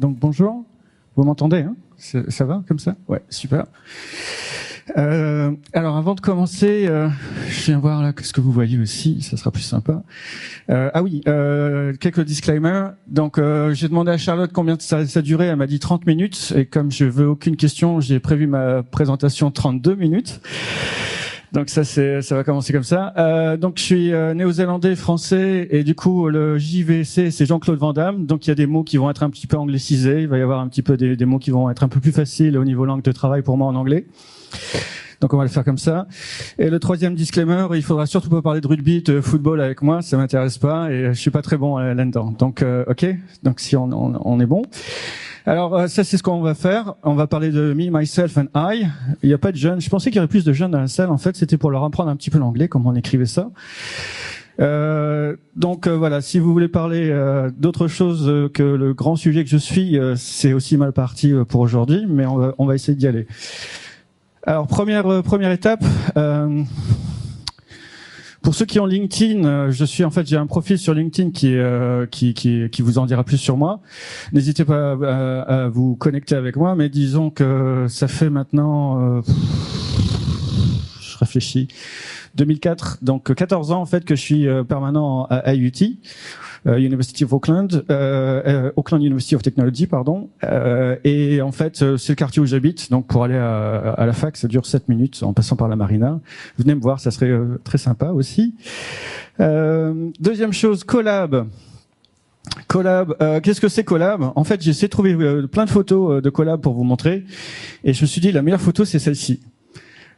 Donc bonjour, vous m'entendez hein? Ça va comme ça? Ouais, super. Alors avant de commencer, je viens voir là ce que vous voyez aussi, ça sera plus sympa. Quelques disclaimers. Donc j'ai demandé à Charlotte combien ça durait, elle m'a dit 30 minutes, et comme je veux aucune question, j'ai prévu ma présentation 32 minutes. Donc ça va commencer comme ça. Donc je suis néo-zélandais, français, et du coup le JVC c'est Jean-Claude Van Damme. Donc il y a des mots qui vont être un petit peu anglicisés. Il va y avoir un petit peu des mots qui vont être un peu plus faciles au niveau langue de travail pour moi en anglais. Donc on va le faire comme ça. Et le troisième disclaimer, il faudra surtout pas parler de rugby, de football avec moi, ça m'intéresse pas et je suis pas très bon là-dedans. Donc ok. Donc si on est bon. Alors ça c'est ce qu'on va faire. On va parler de me, myself and I. Il n'y a pas de jeunes. Je pensais qu'il y aurait plus de jeunes dans la salle. En fait, c'était pour leur apprendre un petit peu l'anglais, comment on écrivait ça. Voilà, si vous voulez parler d'autre chose que le grand sujet que je suis, c'est aussi mal parti pour aujourd'hui, mais on va essayer d'y aller. Alors première étape. Pour ceux qui ont LinkedIn, j'ai un profil sur LinkedIn qui vous en dira plus sur moi. N'hésitez pas à vous connecter avec moi, mais disons que ça fait maintenant, je réfléchis, 2004, donc 14 ans en fait que je suis permanent à IUT. University of Auckland, Auckland University of Technology, pardon. Et en fait, c'est le quartier où j'habite. Donc, pour aller à la fac, ça dure 7 minutes en passant par la marina. Venez me voir, ça serait très sympa aussi. Deuxième chose, collab. Qu'est-ce que c'est collab? En fait, j'ai essayé de trouver plein de photos de collab pour vous montrer. Et je me suis dit, la meilleure photo, c'est celle-ci.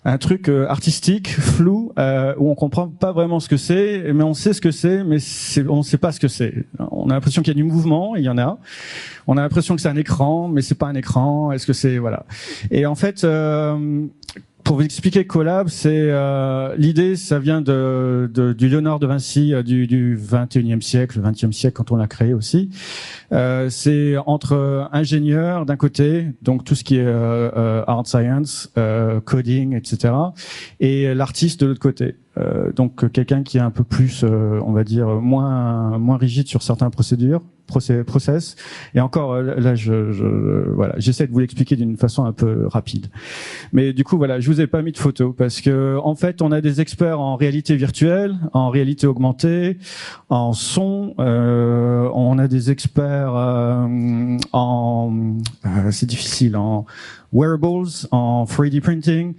Un truc artistique, flou, où on comprend pas vraiment ce que c'est, mais on sait ce que c'est, mais on sait pas ce que c'est. On a l'impression qu'il y a du mouvement, il y en a. On a l'impression que c'est un écran, mais c'est pas un écran. Est-ce que c'est voilà. Et en fait, pour vous expliquer collab, c'est l'idée, ça vient du Léonard de Vinci du 21e siècle, le 20e siècle quand on l'a créé aussi. C'est entre ingénieurs d'un côté, donc tout ce qui est art science, coding, etc., et l'artiste de l'autre côté. Donc quelqu'un qui est un peu plus, on va dire, moins rigide sur certains process. Et encore là, voilà, j'essaie de vous l'expliquer d'une façon un peu rapide. Mais du coup, voilà, je vous ai pas mis de photos parce que en fait, on a des experts en réalité virtuelle, en réalité augmentée, en son. On a des experts c'est difficile, en wearables, en 3D printing,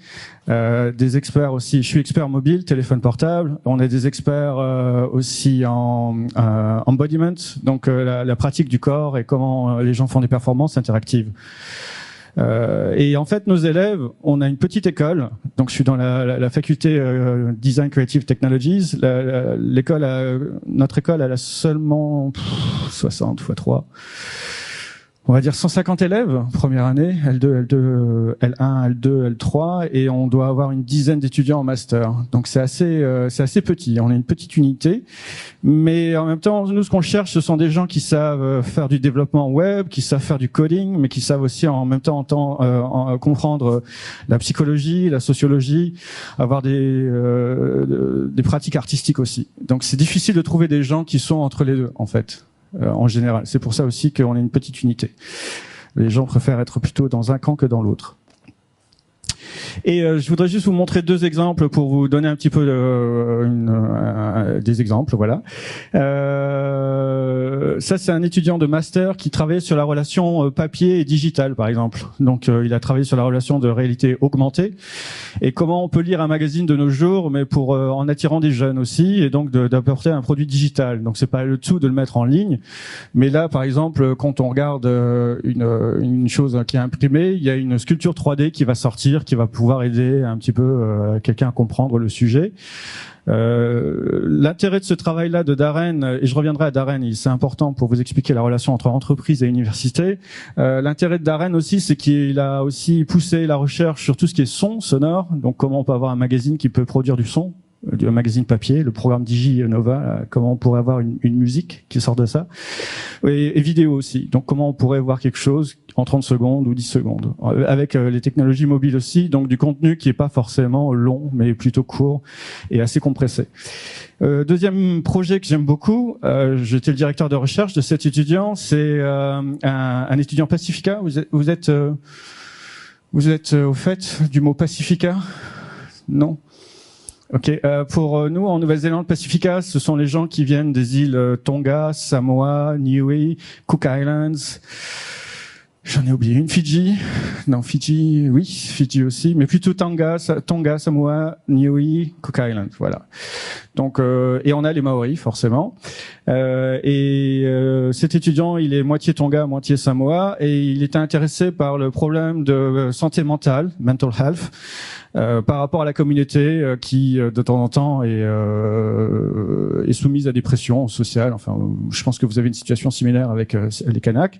des experts aussi. Je suis expert mobile, téléphone portable. On a des experts aussi en embodiment, donc la pratique du corps et comment les gens font des performances interactives. Et en fait, nos élèves, on a une petite école. Donc, je suis dans la faculté Design Creative Technologies. Notre école, elle a seulement 60 x 3. On va dire 150 élèves, première année, L2, L1, L2, L3, et on doit avoir une dizaine d'étudiants en master. Donc c'est assez petit. On est une petite unité, mais en même temps, nous, ce qu'on cherche, ce sont des gens qui savent faire du développement web, qui savent faire du coding, mais qui savent aussi en même temps comprendre la psychologie, la sociologie, avoir des pratiques artistiques aussi. Donc c'est difficile de trouver des gens qui sont entre les deux, en fait. En général. C'est pour ça aussi qu'on est une petite unité. Les gens préfèrent être plutôt dans un camp que dans l'autre. Et je voudrais juste vous montrer deux exemples pour vous donner un petit peu des exemples, voilà. Ça, c'est un étudiant de master qui travaille sur la relation papier et digital, par exemple. Donc, il a travaillé sur la relation de réalité augmentée et comment on peut lire un magazine de nos jours, mais en attirant des jeunes aussi, et donc d'apporter un produit digital. Donc, c'est pas le tout de le mettre en ligne, mais là, par exemple, quand on regarde une chose qui est imprimée, il y a une sculpture 3D qui va sortir, qui va pouvoir aider un petit peu quelqu'un à comprendre le sujet. L'intérêt de ce travail-là de Darren, et je reviendrai à Darren, c'est important pour vous expliquer la relation entre entreprise et université. L'intérêt de Darren aussi, c'est qu'il a aussi poussé la recherche sur tout ce qui est son sonore, donc comment on peut avoir un magazine qui peut produire du son du magazine papier, le programme DigiNova, comment on pourrait avoir une musique qui sort de ça, et vidéo aussi. Donc comment on pourrait voir quelque chose en 30 secondes ou 10 secondes, avec les technologies mobiles aussi, donc du contenu qui est pas forcément long, mais plutôt court et assez compressé. Deuxième projet que j'aime beaucoup, j'étais le directeur de recherche de cet étudiant, c'est un étudiant Pacifica. Vous êtes au fait du mot Pacifica? Non? Ok. Pour nous, en Nouvelle-Zélande, Pacifica, ce sont les gens qui viennent des îles Tonga, Samoa, Niue, Cook Islands. J'en ai oublié une, Fidji. Non, Fidji, oui, Fidji aussi, mais plutôt Tonga, Samoa, Niue, Cook Islands, voilà. Donc, et on a les Maoris, forcément. Cet étudiant, il est moitié Tonga, moitié Samoa, et il était intéressé par le problème de santé mentale, mental health, par rapport à la communauté qui, de temps en temps, est soumise à des pressions sociales. Enfin, je pense que vous avez une situation similaire avec les Kanaks.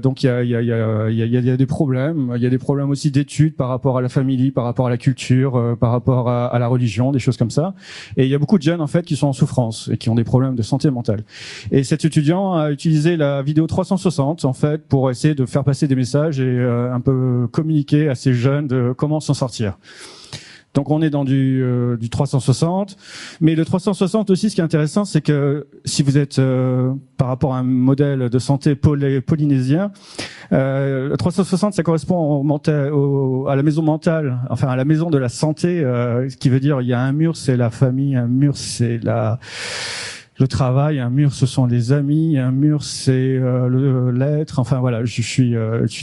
Donc, il y a des problèmes. Il y a des problèmes aussi d'études par rapport à la famille, par rapport à la culture, par rapport à la religion, des choses comme ça. Et il y a beaucoup de jeunes, en fait, qui sont en souffrance et qui ont des problèmes de santé mentale. Et cet étudiant a utilisé la vidéo 360, en fait, pour essayer de faire passer des messages et un peu communiquer à ces jeunes de comment s'en sortir. Donc on est dans du 360, mais le 360 aussi, ce qui est intéressant, c'est que si vous êtes par rapport à un modèle de santé polynésien, le 360, ça correspond à la maison mentale, enfin à la maison de la santé, ce qui veut dire il y a un mur, c'est la famille, un mur, c'est le travail, un mur, ce sont les amis, un mur, c'est l'être. Enfin voilà, je suis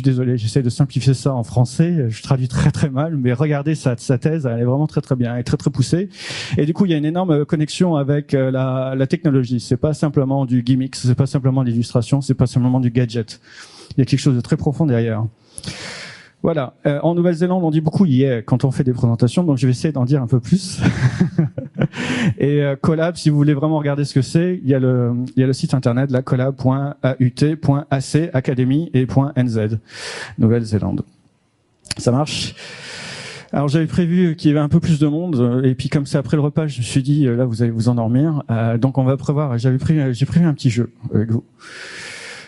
désolé, j'essaie de simplifier ça en français. Je traduis très très mal, mais regardez sa thèse, elle est vraiment très très bien, elle est très très poussée. Et du coup, il y a une énorme connexion avec la technologie. C'est pas simplement du gimmick, c'est pas simplement de l'illustration, c'est pas simplement du gadget. Il y a quelque chose de très profond derrière. Voilà. En Nouvelle-Zélande, on dit beaucoup yeah quand on fait des présentations, donc je vais essayer d'en dire un peu plus. Et Collab, si vous voulez vraiment regarder ce que c'est, il y a le site internet, là, collab.aut.ac, academy et .nz, Nouvelle-Zélande. Ça marche? Alors j'avais prévu qu'il y avait un peu plus de monde, et puis comme c'est après le repas, je me suis dit là vous allez vous endormir, donc on va prévoir. J'ai prévu un petit jeu avec vous.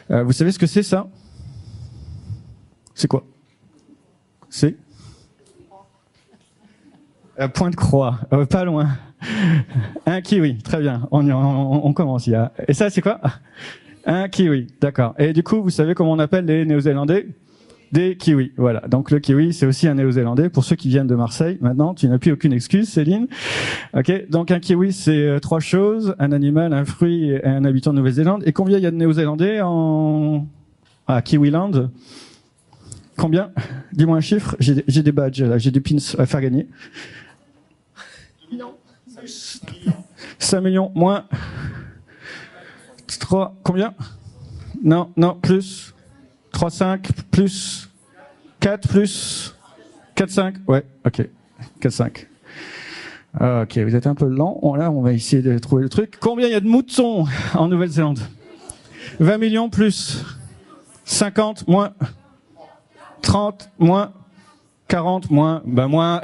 Vous savez ce que c'est ça? C'est quoi? C'est point de croix, pas loin. Un kiwi, très bien. On commence. Et ça, c'est quoi? Un kiwi, d'accord. Et du coup, vous savez comment on appelle les Néo-Zélandais? Des kiwis. Voilà. Donc le kiwi, c'est aussi un Néo-Zélandais. Pour ceux qui viennent de Marseille, maintenant, tu n'as plus aucune excuse, Céline. Ok. Donc un kiwi, c'est trois choses: un animal, un fruit et un habitant de Nouvelle-Zélande. Et combien il y a de Néo-Zélandais à Kiwiland? Combien? Dis-moi un chiffre. J'ai des badges là, j'ai des pins à faire gagner. Non. 5 millions moins 3. Combien? Non, plus 3, 5 plus 4 plus 4, 5. Ouais, ok. 4, 5. Ok, vous êtes un peu lent. Là, on va essayer de trouver le truc. Combien il y a de moutons en Nouvelle-Zélande? 20 millions plus 50 moins 30 moins 40 moins moins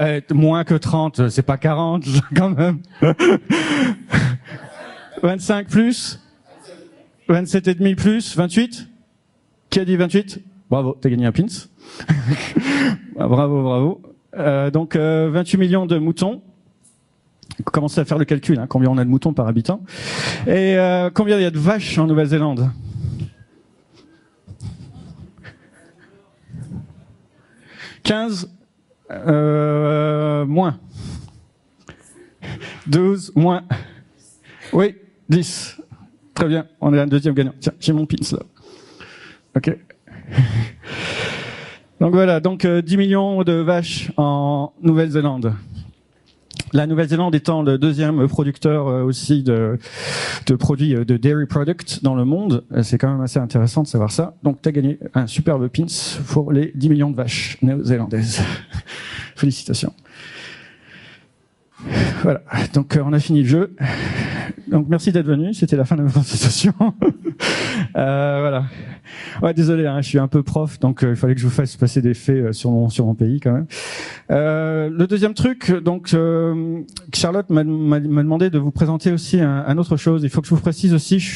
que 30, c'est pas 40 quand même. 25 plus 27 et demi plus 28. Qui a dit 28? Bravo, t'as gagné un pins. Bravo. Donc 28 millions de moutons. Commencez à faire le calcul, hein, combien on a de moutons par habitant. Et combien il y a de vaches en Nouvelle-Zélande? 15 moins 12 moins, oui, 10. Très bien, on est un deuxième gagnant. Tiens, j'ai mon pins là. Ok. Donc voilà, 10 millions de vaches en Nouvelle-Zélande. La Nouvelle-Zélande étant le deuxième producteur aussi de produits de dairy products dans le monde, c'est quand même assez intéressant de savoir ça. Donc tu as gagné un superbe pins pour les 10 millions de vaches néo-zélandaises. Félicitations. Voilà, donc on a fini le jeu. Donc merci d'être venu, c'était la fin de ma présentation. Voilà. Ouais, désolé, hein, je suis un peu prof, donc il fallait que je vous fasse passer des faits sur mon pays quand même. Le deuxième truc, donc Charlotte m'a demandé de vous présenter aussi un autre chose. Il faut que je vous précise aussi, je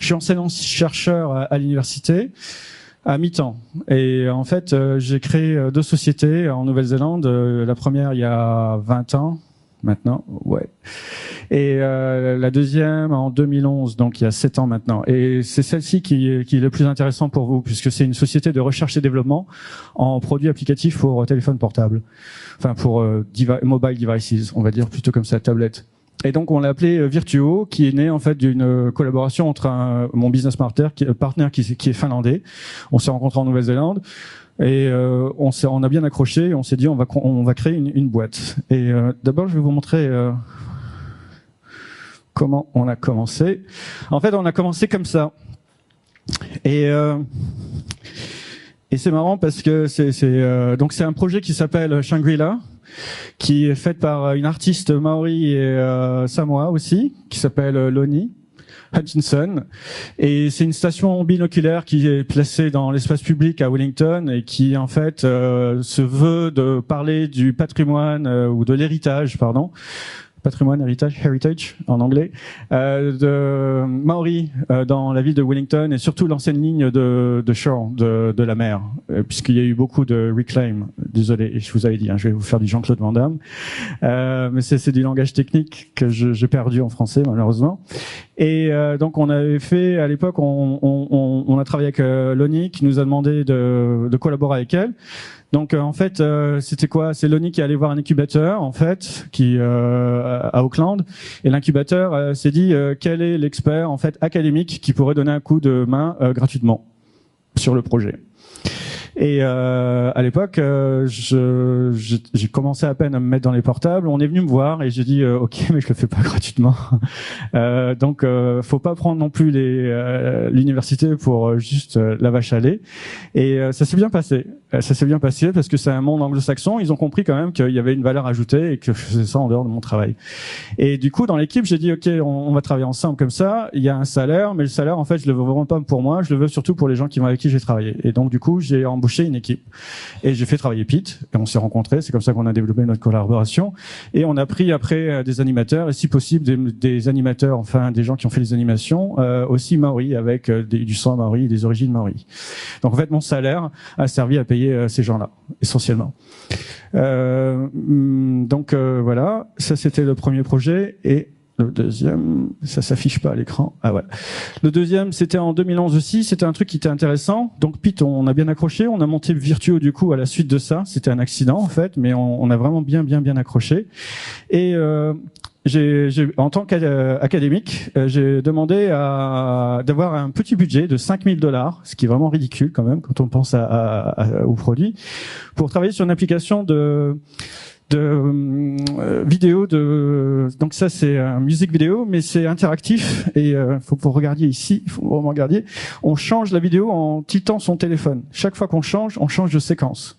suis enseignant-chercheur à l'université à mi-temps. Et en fait, j'ai créé 2 sociétés en Nouvelle-Zélande. La première il y a 20 ans. Maintenant, ouais. Et la deuxième en 2011, donc il y a 7 ans maintenant. Et c'est celle-ci qui est le plus intéressant pour vous, puisque c'est une société de recherche et développement en produits applicatifs pour téléphone portable. Enfin, pour mobile devices, on va dire plutôt comme ça, tablette. Et donc on l'a appelé Virtuo, qui est né en fait d'une collaboration entre mon business partner qui est finlandais. On s'est rencontrés en Nouvelle-Zélande. Et on a bien accroché et on s'est dit on va créer une boîte. Et d'abord je vais vous montrer comment on a commencé. En fait on a commencé comme ça. Et c'est marrant parce que donc c'est un projet qui s'appelle Shangri-La, qui est fait par une artiste maori et samoa aussi, qui s'appelle Loni Hutchinson, et c'est une station binoculaire qui est placée dans l'espace public à Wellington et qui en fait se veut de parler du patrimoine ou de l'héritage, pardon, patrimoine, heritage en anglais, de Maori dans la ville de Wellington et surtout l'ancienne ligne de shore, de la mer, puisqu'il y a eu beaucoup de reclaim. Désolé, je vous avais dit, hein, je vais vous faire du Jean-Claude Van Damme, mais c'est du langage technique que j'ai perdu en français malheureusement. Et donc on avait fait à l'époque, on a travaillé avec Loni qui nous a demandé de collaborer avec elle. Donc en fait, c'était quoi? C'est Loni qui allait voir un incubateur en fait, qui à Auckland, et l'incubateur s'est dit quel est l'expert en fait académique qui pourrait donner un coup de main gratuitement sur le projet. Et à l'époque, j'ai commencé à peine à me mettre dans les portables. On est venu me voir et j'ai dit ok, mais je le fais pas gratuitement. Donc, faut pas prendre non plus l'université pour juste la vache à lait. Et ça s'est bien passé. Ça s'est bien passé parce que c'est un monde anglo-saxon. Ils ont compris quand même qu'il y avait une valeur ajoutée et que je faisais ça en dehors de mon travail. Et du coup, dans l'équipe, j'ai dit ok, on va travailler ensemble comme ça. Il y a un salaire, mais le salaire, en fait, je le veux vraiment pas pour moi. Je le veux surtout pour les gens avec qui j'ai travaillé. Et donc, du coup, j'ai embauché une équipe et j'ai fait travailler Pete. Et on s'est rencontrés. C'est comme ça qu'on a développé notre collaboration. Et on a pris après des animateurs et si possible des animateurs, enfin des gens qui ont fait les animations, aussi maori avec du sang maori et des origines maori. Donc en fait, mon salaire a servi à payer ces gens-là, essentiellement. Donc voilà, ça c'était le premier projet. Et le deuxième, ça s'affiche pas à l'écran. Ah voilà. Le deuxième, c'était en 2011 aussi. C'était un truc qui était intéressant. Donc Pete, on a bien accroché. On a monté Virtuo du coup à la suite de ça. C'était un accident en fait, mais on a vraiment bien accroché. Et en tant qu'académique, j'ai demandé d'avoir un petit budget de $5,000, ce qui est vraiment ridicule quand même quand on pense au produit, pour travailler sur une application de vidéo donc ça c'est un musique vidéo mais c'est interactif et faut que vous regardiez ici, il faut vraiment regarder. On change la vidéo en tiltant son téléphone. Chaque fois qu'on change, on change de séquence.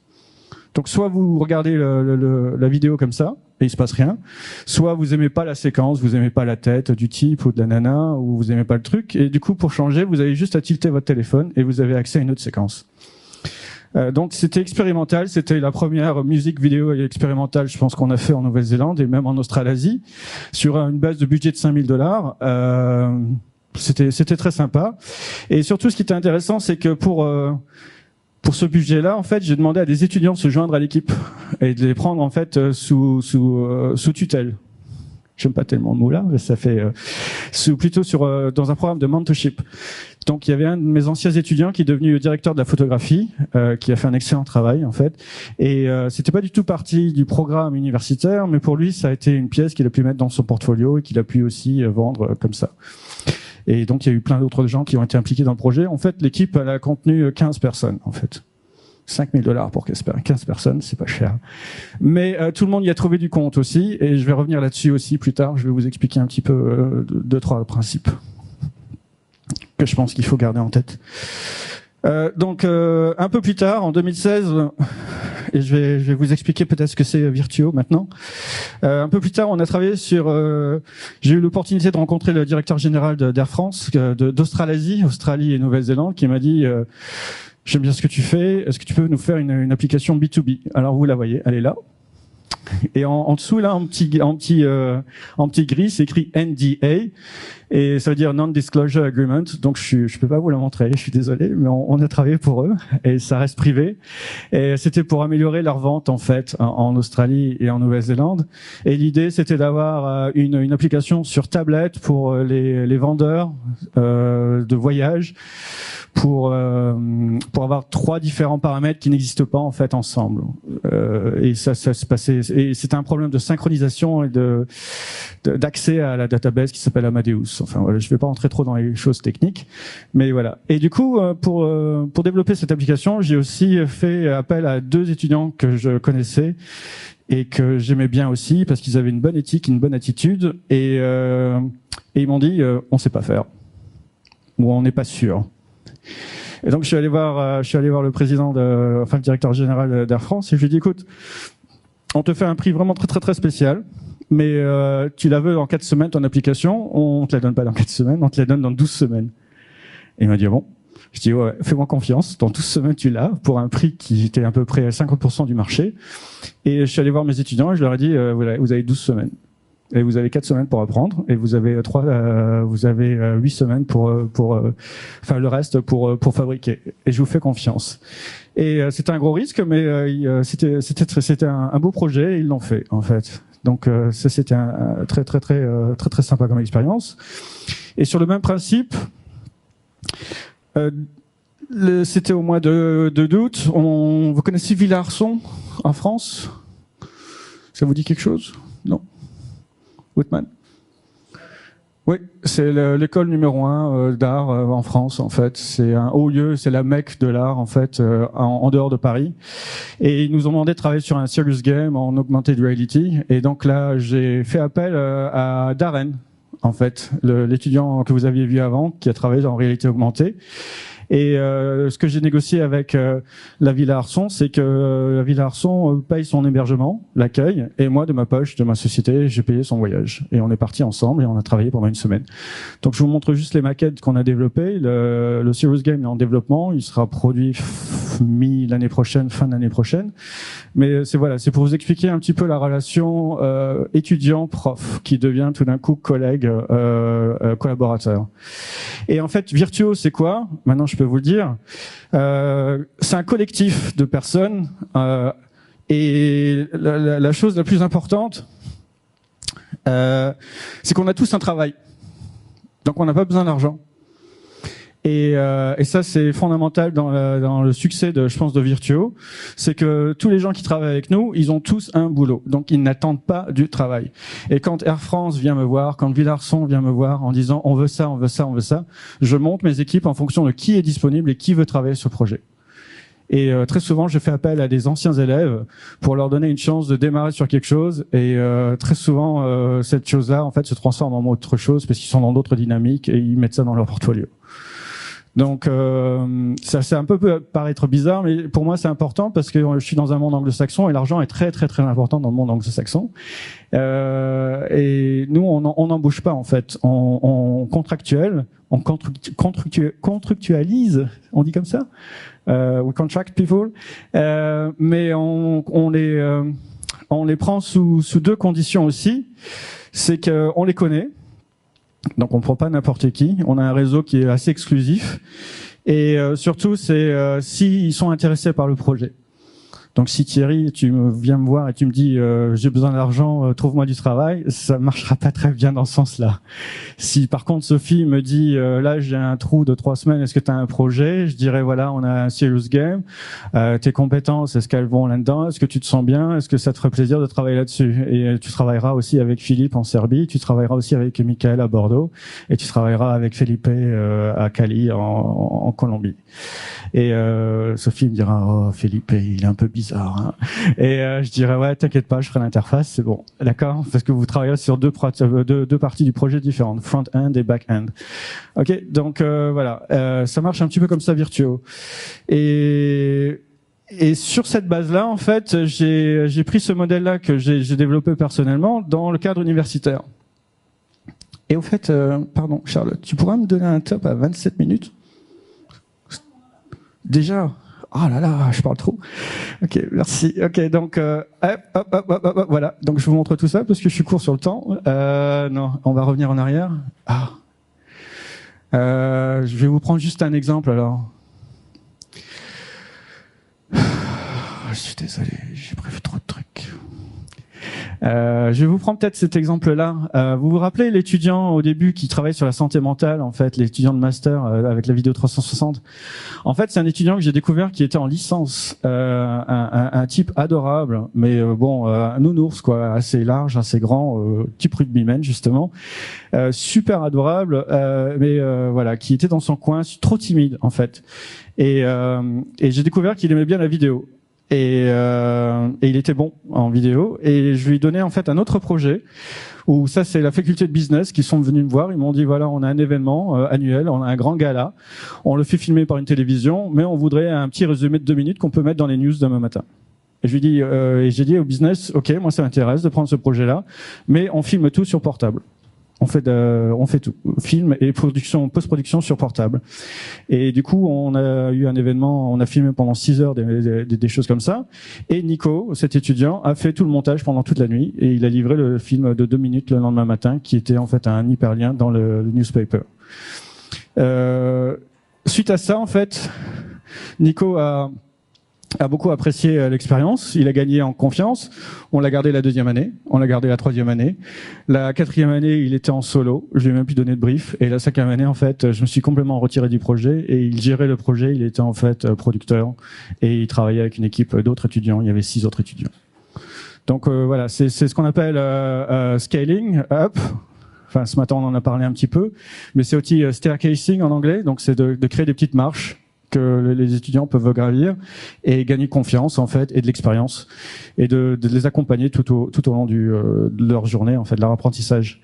Donc soit vous regardez la vidéo comme ça et il se passe rien, soit vous aimez pas la séquence, vous aimez pas la tête du type ou de la nana, ou vous aimez pas le truc, et du coup pour changer vous avez juste à tilter votre téléphone et vous avez accès à une autre séquence. Donc c'était expérimental, c'était la première musique vidéo expérimentale, je pense qu'on a fait en Nouvelle-Zélande et même en Australasie, sur une base de budget de $5,000. C'était très sympa. Et surtout, ce qui était intéressant, c'est que pour ce budget-là, en fait, j'ai demandé à des étudiants de se joindre à l'équipe et de les prendre en fait sous tutelle. J'aime pas tellement le mot là, mais ça fait plutôt dans un programme de mentorship. Donc il y avait un de mes anciens étudiants qui est devenu directeur de la photographie, qui a fait un excellent travail en fait. Et c'était pas du tout partie du programme universitaire, mais pour lui ça a été une pièce qu'il a pu mettre dans son portfolio et qu'il a pu aussi vendre comme ça. Et donc il y a eu plein d'autres gens qui ont été impliqués dans le projet. En fait, l'équipe elle a contenu 15 personnes en fait. $5,000 pour 15 personnes, c'est pas cher. Mais tout le monde y a trouvé du compte aussi, et je vais revenir là-dessus aussi plus tard. Je vais vous expliquer un petit peu 2-3 principes que je pense qu'il faut garder en tête. Donc un peu plus tard, en 2016, et je vais vous expliquer peut-être ce que c'est Virtuo maintenant. Un peu plus tard, on a travaillé sur... j'ai eu l'opportunité de rencontrer le directeur général d'Air France, d'Australasie, Australie et Nouvelle-Zélande, qui m'a dit j'aime bien ce que tu fais, est-ce que tu peux nous faire une application B2B? Alors vous la voyez, elle est là. Et en dessous là, en petit gris, c'est écrit NDA et ça veut dire Non-Disclosure Agreement. Donc je peux pas vous la montrer, je suis désolé, mais on a travaillé pour eux et ça reste privé. Et c'était pour améliorer leur vente en fait en Australie et en Nouvelle-Zélande. Et l'idée c'était d'avoir une application sur tablette pour les vendeurs de voyage. Pour avoir 3 différents paramètres qui n'existent pas en fait ensemble. Et ça se passait. Et c'était un problème de synchronisation et d'accès à la database qui s'appelle Amadeus. Enfin voilà, je vais pas rentrer trop dans les choses techniques, mais voilà. Et du coup, pour développer cette application, j'ai aussi fait appel à 2 étudiants que je connaissais et que j'aimais bien aussi parce qu'ils avaient une bonne éthique, une bonne attitude, et ils m'ont dit on sait pas faire ou on n'est pas sûr. Et donc je suis allé voir le président le directeur général d'Air France et je lui ai dit écoute, on te fait un prix vraiment très très très spécial, mais tu la veux dans 4 semaines ton application, on te la donne pas dans 4 semaines, on te la donne dans 12 semaines. Et il m'a dit bon. Je dis ouais, fais-moi confiance, dans 12 semaines tu l'as pour un prix qui était à peu près à 50% du marché. Et je suis allé voir mes étudiants et je leur ai dit vous avez 12 semaines. Et vous avez 4 semaines pour apprendre, et vous avez 8 semaines pour le reste pour fabriquer. Et je vous fais confiance. Et c'était un gros risque, mais c'était un beau projet, et ils l'ont fait en fait. Donc ça c'était un très sympa comme expérience. Et sur le même principe, c'était au mois d'août. Vous connaissez Villa-Arson en France? Ça vous dit quelque chose? Non? Whitman. Oui, c'est l'école numéro 1 d'art en France en fait. C'est un haut lieu, c'est la Mecque de l'art en fait en dehors de Paris. Et ils nous ont demandé de travailler sur un serious game en augmented reality. Et donc là, j'ai fait appel à Darren en fait, l'étudiant que vous aviez vu avant, qui a travaillé en réalité augmentée. Et ce que j'ai négocié avec la Villa Arson, c'est que la Villa Arson paye son hébergement, l'accueil, et moi, de ma poche, de ma société, j'ai payé son voyage. Et on est partis ensemble et on a travaillé pendant 1 semaine. Donc je vous montre juste les maquettes qu'on a développées. Le Serious Game est en développement, il sera produit l'année prochaine, fin d'année prochaine. Mais c'est pour vous expliquer un petit peu la relation étudiant-prof qui devient tout d'un coup collègue, collaborateur. Et en fait, Virtuo, c'est quoi? Maintenant, je peux vous le dire. C'est un collectif de personnes et la chose la plus importante, c'est qu'on a tous un travail. Donc, on n'a pas besoin d'argent. Et ça, c'est fondamental dans le succès je pense, de Virtuo. C'est que tous les gens qui travaillent avec nous, ils ont tous un boulot. Donc, ils n'attendent pas du travail. Et quand Air France vient me voir, quand Villa-Arson vient me voir en disant on veut ça, on veut ça, on veut ça, je monte mes équipes en fonction de qui est disponible et qui veut travailler sur le projet. Et très souvent, je fais appel à des anciens élèves pour leur donner une chance de démarrer sur quelque chose. Et très souvent, cette chose-là, en fait, se transforme en autre chose parce qu'ils sont dans d'autres dynamiques et ils mettent ça dans leur portfolio. Donc ça c'est un peu peut paraître bizarre, mais pour moi c'est important parce que je suis dans un monde anglo-saxon et l'argent est très très très important dans le monde anglo-saxon. Et nous on n'embauche pas en fait, on contractualise, on dit comme ça, we contract people, mais on les prend sous 2 conditions aussi, c'est qu'on les connaît. Donc on prend pas n'importe qui, on a un réseau qui est assez exclusif et surtout c'est s'ils sont intéressés par le projet. Donc si Thierry, viens me voir et tu me dis j'ai besoin d'argent, trouve-moi du travail, ça marchera pas très bien dans ce sens-là. Si par contre Sophie me dit là j'ai un trou de 3 semaines, est-ce que tu as un projet? Je dirais voilà, on a un serious game, tes compétences, est-ce qu'elles vont là-dedans? Est-ce que tu te sens bien? Est-ce que ça te ferait plaisir de travailler là-dessus? Et tu travailleras aussi avec Philippe en Serbie, tu travailleras aussi avec Michael à Bordeaux et tu travailleras avec Felipe à Cali en Colombie. Et Sophie me dira oh Felipe, il est un peu bizarre. Hein. Et je dirais ouais, t'inquiète pas, je ferai l'interface, c'est bon, d'accord, parce que vous travaillez sur deux parties du projet différentes, front-end et back-end. Ok, donc voilà, ça marche un petit peu comme ça Virtuo. Et Et sur cette base-là, en fait, j'ai pris ce modèle-là que j'ai développé personnellement dans le cadre universitaire. Et au fait, pardon, Charlotte, tu pourras me donner un top à 27 minutes? Déjà? Oh là là, je parle trop. Ok, merci. Ok, donc, voilà. Donc, je vous montre tout ça parce que je suis court sur le temps. Non, on va revenir en arrière. Ah. Je vais vous prendre juste un exemple, alors. Je suis désolé, j'ai prévu trop de trucs. Je vais vous prendre peut-être cet exemple-là. Vous vous rappelez l'étudiant au début qui travaille sur la santé mentale, en fait, l'étudiant de master avec la vidéo 360. En fait, c'est un étudiant que j'ai découvert qui était en licence, un type adorable, mais bon, un nounours quoi, assez large, assez grand, type rugbyman justement, super adorable, mais voilà, qui était dans son coin, trop timide en fait. Et j'ai découvert qu'il aimait bien la vidéo. Et il était bon en vidéo, et je lui ai donné en fait un autre projet où ça c'est la faculté de business qui sont venus me voir, ils m'ont dit voilà, on a un événement annuel, on a un grand gala, on le fait filmer par une télévision, mais on voudrait un petit résumé de 2 minutes qu'on peut mettre dans les news demain matin. Et je lui dis et j'ai dit au business, ok, moi ça m'intéresse de prendre ce projet-là, mais on filme tout sur portable. On fait tout, film et production, post-production sur portable. Et du coup, on a eu un événement, on a filmé pendant 6 heures des choses comme ça. Et Nico, cet étudiant, a fait tout le montage pendant toute la nuit et il a livré le film de 2 minutes le lendemain matin, qui était en fait un hyperlien dans le newspaper. Suite à ça, en fait, Nico a beaucoup apprécié l'expérience, il a gagné en confiance, on l'a gardé la 2e année, on l'a gardé la 3e année, la 4e année il était en solo, je lui ai même plus donné de brief, et la 5e année en fait je me suis complètement retiré du projet et il gérait le projet, il était en fait producteur et il travaillait avec une équipe d'autres étudiants, il y avait 6 autres étudiants. Donc voilà, c'est ce qu'on appelle scaling up. Enfin ce matin on en a parlé un petit peu, mais c'est aussi staircasing en anglais, donc c'est de créer des petites marches que les étudiants peuvent gravir et gagner confiance en fait et de l'expérience et de les accompagner tout au long de leur journée en fait, de leur apprentissage.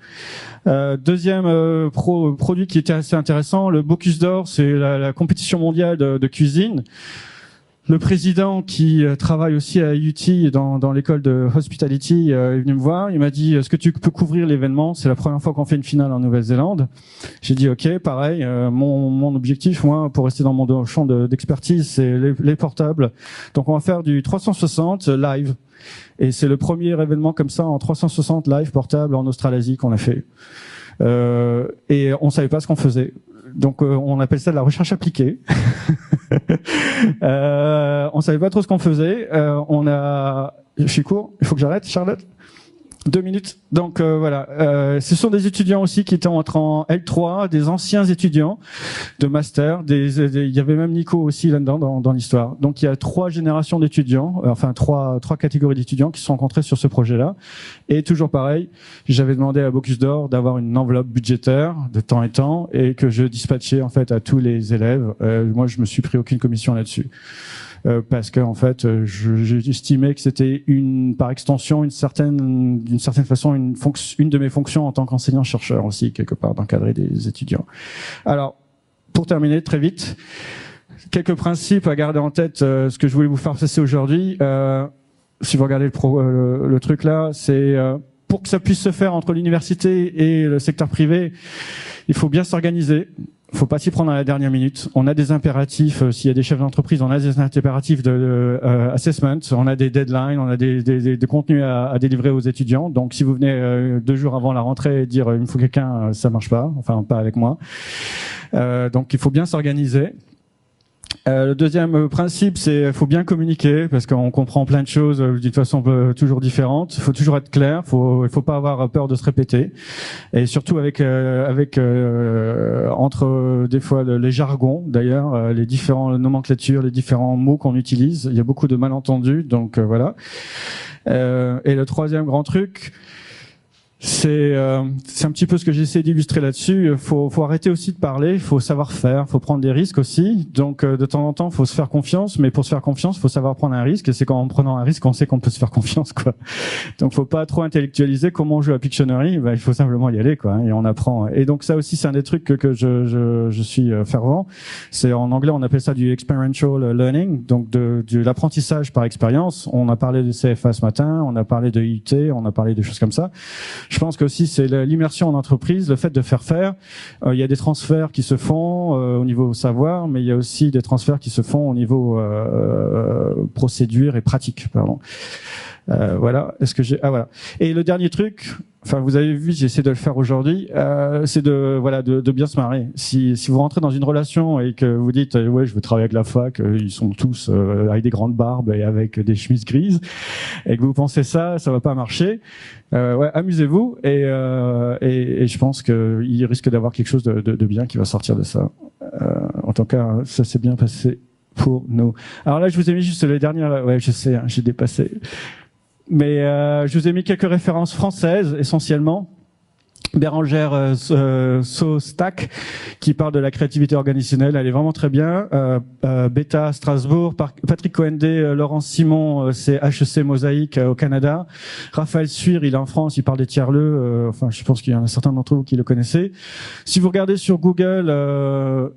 Deuxième produit qui était assez intéressant, le Bocuse d'Or, c'est la compétition mondiale de cuisine. Le président qui travaille aussi à UT dans l'école de Hospitality est venu me voir. Il m'a dit est-ce que tu peux couvrir l'événement? C'est la première fois qu'on fait une finale en Nouvelle-Zélande. J'ai dit ok, pareil. Mon objectif, moi, pour rester dans mon champ d'expertise, c'est les portables. Donc on va faire du 360 live. Et c'est le premier événement comme ça en 360 live portable en Australasie qu'on a fait. Et on savait pas ce qu'on faisait. Donc on appelle ça de la recherche appliquée. On savait pas trop ce qu'on faisait. Je suis court, il faut que j'arrête, Charlotte. 2 minutes. Donc voilà, ce sont des étudiants aussi qui étaient entrés en L3, des anciens étudiants de master. Il y avait même Nico aussi là-dedans dans l'histoire. Donc il y a 3 générations d'étudiants, enfin 3 catégories d'étudiants qui se sont rencontrés sur ce projet-là. Et toujours pareil, j'avais demandé à Bocuse d'Or d'avoir une enveloppe budgétaire de temps et temps et que je dispatchais en fait à tous les élèves. Moi, je me suis pris aucune commission là-dessus. Parce que en fait, j'estimais que c'était par extension d'une certaine façon une de mes fonctions en tant qu'enseignant-chercheur aussi quelque part d'encadrer des étudiants. Alors, pour terminer très vite, quelques principes à garder en tête. Ce que je voulais vous faire passer aujourd'hui, si vous regardez le truc là, c'est pour que ça puisse se faire entre l'université et le secteur privé, il faut bien s'organiser. Faut pas s'y prendre à la dernière minute. On a des impératifs, s'il y a des chefs d'entreprise, on a des impératifs de assessment, on a des deadlines, on a des contenus à délivrer aux étudiants. Donc si vous venez 2 jours avant la rentrée et dire il me faut quelqu'un, ça marche pas, enfin pas avec moi. Donc il faut bien s'organiser. Le deuxième principe, c'est faut bien communiquer parce qu'on comprend plein de choses d'une façon toujours différente. Il faut toujours être clair. Il faut pas avoir peur de se répéter. Et surtout entre des fois les jargons, d'ailleurs, les différentes nomenclatures, les différents mots qu'on utilise. Il y a beaucoup de malentendus. Donc voilà. Et le troisième grand truc, C'est un petit peu ce que j'ai essayé d'illustrer là-dessus. Faut arrêter aussi de parler, il faut savoir faire, faut prendre des risques aussi. Donc de temps en temps, faut se faire confiance, mais pour se faire confiance, faut savoir prendre un risque. Et c'est en prenant un risque qu'on sait qu'on peut se faire confiance, quoi. Donc faut pas trop intellectualiser comment on joue à Pictionary. Il faut simplement y aller, quoi, et on apprend. Et donc ça aussi, c'est un des trucs que je suis fervent. C'est en anglais, on appelle ça du experiential learning, donc de l'apprentissage par expérience. On a parlé de CFA ce matin, on a parlé de IUT, on a parlé de choses comme ça. Je pense que aussi c'est l'immersion en entreprise, le fait de faire. Il y a des transferts qui se font au niveau savoir, mais il y a aussi des transferts qui se font au niveau procédure et pratique. Pardon. Voilà. Est-ce que j'ai voilà. Et le dernier truc, enfin vous avez vu, j'essaie de le faire aujourd'hui, c'est de bien se marrer. Si vous rentrez dans une relation et que vous dites ouais je veux travailler avec la fac, ils sont tous avec des grandes barbes et avec des chemises grises, et que vous pensez ça va pas marcher. Ouais, amusez-vous et je pense qu'il risque d'avoir quelque chose de bien qui va sortir de ça. En tout cas, ça s'est bien passé pour nous. Alors là, je vous ai mis juste les dernières. Ouais, je sais, hein, j'ai dépassé. Mais je vous ai mis quelques références françaises essentiellement. Bérangère Sostak qui parle de la créativité organisationnelle, elle est vraiment très bien. Beta Strasbourg, Patrick Coendé, Laurence Simon, c'est HEC Mosaïque au Canada. Raphaël Suir, il est en France, il parle des tiers-le. Enfin, je pense qu'il y en a certains d'entre vous qui le connaissez. Si vous regardez sur Google,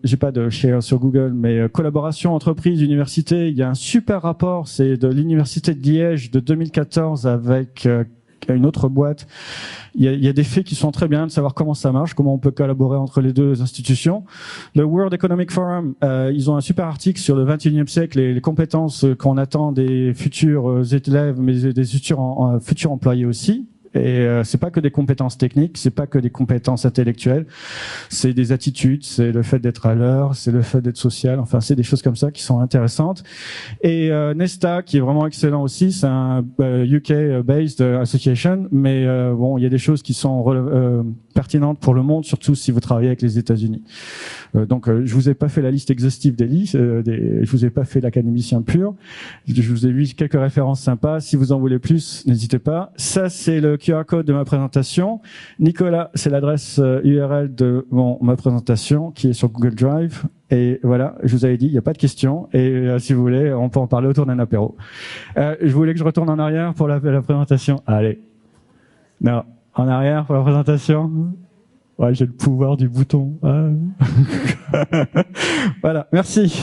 j'ai pas de share sur Google, mais collaboration entreprise université, il y a un super rapport, c'est de l'université de Liège de 2014 avec une autre boîte. Il y a des faits qui sont très bien, de savoir comment ça marche, comment on peut collaborer entre les deux institutions. Le World Economic Forum, ils ont un super article sur le 21e siècle et les compétences qu'on attend des futurs élèves, mais des futurs employés aussi. Et c'est pas que des compétences techniques, c'est pas que des compétences intellectuelles, c'est des attitudes, c'est le fait d'être à l'heure, c'est le fait d'être social. Enfin, c'est des choses comme ça qui sont intéressantes. Et Nesta, qui est vraiment excellent aussi, c'est un UK-based association, mais bon, il y a des choses qui sont pertinentes pour le monde, surtout si vous travaillez avec les États-Unis. Donc, je vous ai pas fait la liste exhaustive des listes, je vous ai pas fait l'académicien pur. Je vous ai mis quelques références sympas. Si vous en voulez plus, n'hésitez pas. Ça, c'est le QR code de ma présentation. Nicolas, c'est l'adresse URL de ma présentation qui est sur Google Drive. Et voilà, je vous avais dit, il n'y a pas de questions. Et si vous voulez, on peut en parler autour d'un apéro. Je voulais que je retourne en arrière pour la présentation. Allez. Non, en arrière pour la présentation. Ouais, j'ai le pouvoir du bouton. Voilà, merci.